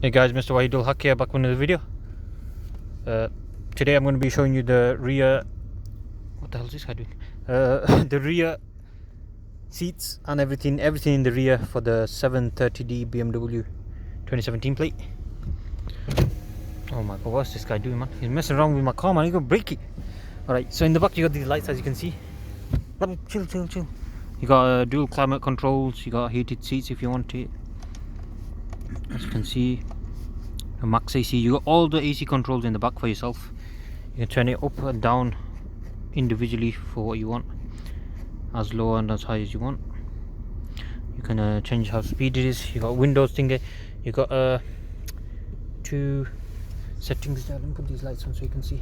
Hey guys, MrWaheedulHaque here, back with another video. Today I'm going to be showing you the rear. What the hell is this guy doing? The rear seats and everything in the rear for the 730D BMW 2017 plate. Oh my god, what's this guy doing, man? He's messing around with my car, man. He got break it. Alright, so in the back you got these lights, as you can see. Chill. You got dual climate controls. You got heated seats if you want it. As you can see, a max AC. You got all the AC controls in the back for yourself. You can turn it up and down individually for what you want, as low and as high as you want. You can change how speed it is. You got windows thing. You got two settings there. Let me put these lights on so you can see.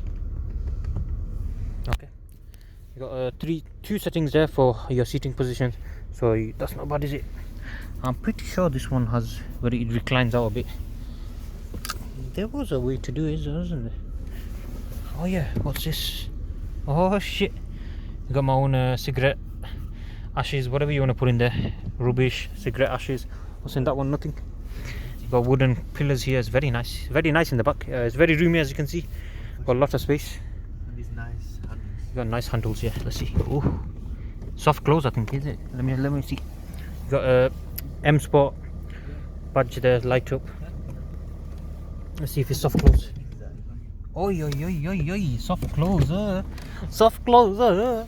Okay, you got two settings there for your seating position, so that's not bad, is it? I'm pretty sure this one has where it reclines out a bit. There was a way to do it, wasn't there? Oh yeah, what's this? Oh shit, I got my own cigarette ashes, whatever you want to put in there. Rubbish, cigarette ashes. What's in that one? Nothing. You got wooden pillars here. It's very nice in the back. It's very roomy, as you can see. Got a lot of space. And these nice handles. You got nice handles here. Let's see. Oh, soft close, I think, is it? Let me see. You got M Sport badge there, light up. Let's see if it's soft close. Oi, soft close. Soft close.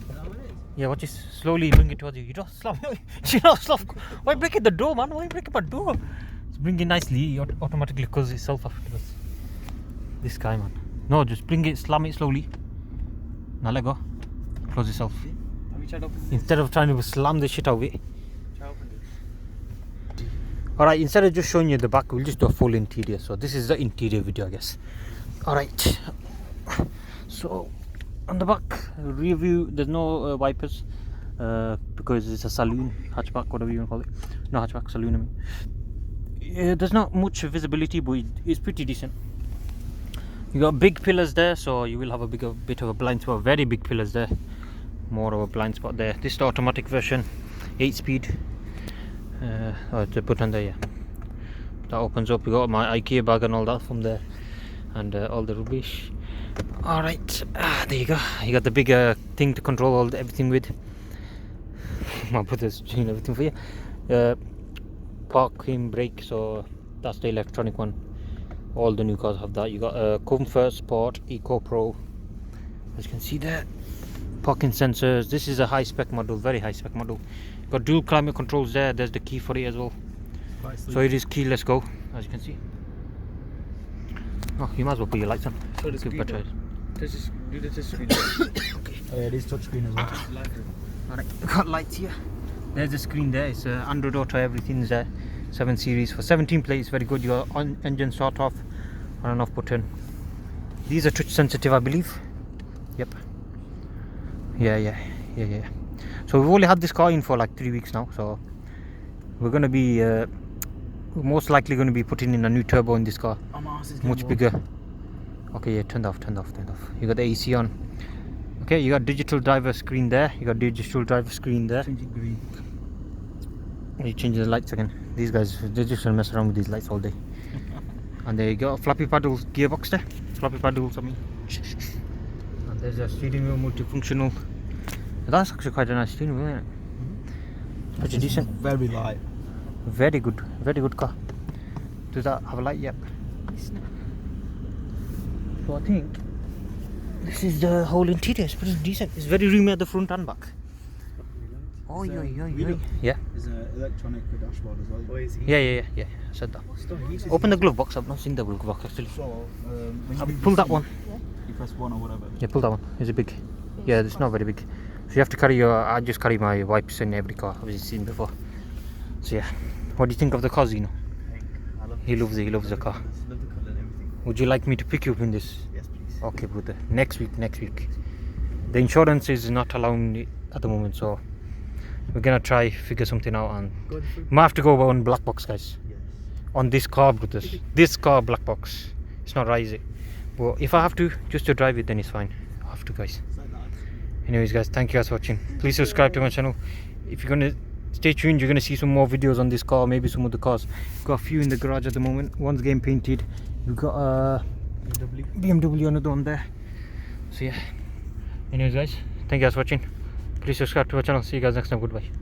Yeah, watch this. Slowly bring it towards you. You don't slam. You don't slam. Why breaking the door, man? Why breaking my door? It's bring it nicely. It automatically closes itself afterwards. This guy, man. No, just bring it, slam it slowly. Now let go. Close itself. Instead of trying to slam the shit out of it. Alright, instead of just showing you the back, we'll just do a full interior. So this is the interior video, I guess. Alright, so on the back rear view, there's no wipers because it's a saloon, hatchback, whatever you want to call it. No hatchback, saloon, I mean. Yeah, there's not much visibility, but it's pretty decent. You got big pillars there, so you will have a bit of a blind spot. Very big pillars there, more of a blind spot there. This is the automatic version, 8-speed. Oh, the button there, yeah. That opens up. You got my IKEA bag and all that from there, and all the rubbish. Alright, there you go. You got the bigger thing to control everything with. My brother's doing everything for you. Parking brake, so that's the electronic one. All the new cars have that. You got Comfort, Sport, Eco Pro, as you can see there. Parking sensors. This is a high spec model, very high spec model. Got dual climate controls there. There's the key for it as well. So it is keyless go, as you can see. Oh, you might as well put your lights on. So the better. Do the touch screen. Okay. Oh yeah, it is touch screen as well. Alright, got lights here. There's the screen there. It's Android Auto, everything's there. 7 series for 17 plates. Very good. You got on engine start off, on and off button. These are touch sensitive, I believe. Yep. Yeah. So we've only had this car in for like 3 weeks now, so we're going to be most likely going to be putting in a new turbo in this car, much bigger. Okay, yeah, turned off. You got the AC on. Okay, you got digital driver screen there. You got digital driver screen there. Change it green. You change the lights again. These guys, they just mess around with these lights all day. And there you go, flappy paddles gearbox there. Flappy paddles, I mean. And there's a steering wheel, multifunctional. That's actually quite a nice steering wheel, isn't it? Pretty decent. Very light. Very good car. Does that have a light? Yep. So I think this is the whole interior. It's pretty decent. It's very roomy at the front and back. Oh yeah. There's an electronic dashboard as well. Yeah. I said that. Open the glove box. I've not seen the glove box actually. So Pull that one. You press 1 or whatever. Yeah, pull that one. Is it big? Yeah, it's not very big. So you have to carry I just carry my wipes in every car, as you've seen before. So yeah, what do you think of the car, Zeno? He loves the car. I love the colour and everything. Would you like me to pick you up in this? Yes, please. Okay, brother. Next week. The insurance is not allowing it at the moment, so we're gonna try figure something out, and might have to go on black box, guys. Yes. On this car, brothers. This car black box. It's not right, is it? But if I have to, just to drive it, then it's fine. I have to, guys. Anyways, guys, thank you guys for watching. Please subscribe to my channel. If you're gonna stay tuned. You're gonna see some more videos on this car, maybe some of the cars. Got a few in the garage at the moment. One's getting painted. We've got a BMW, another one there. So yeah. Anyways guys, thank you guys for watching. Please subscribe to our channel. See you guys next time. Goodbye.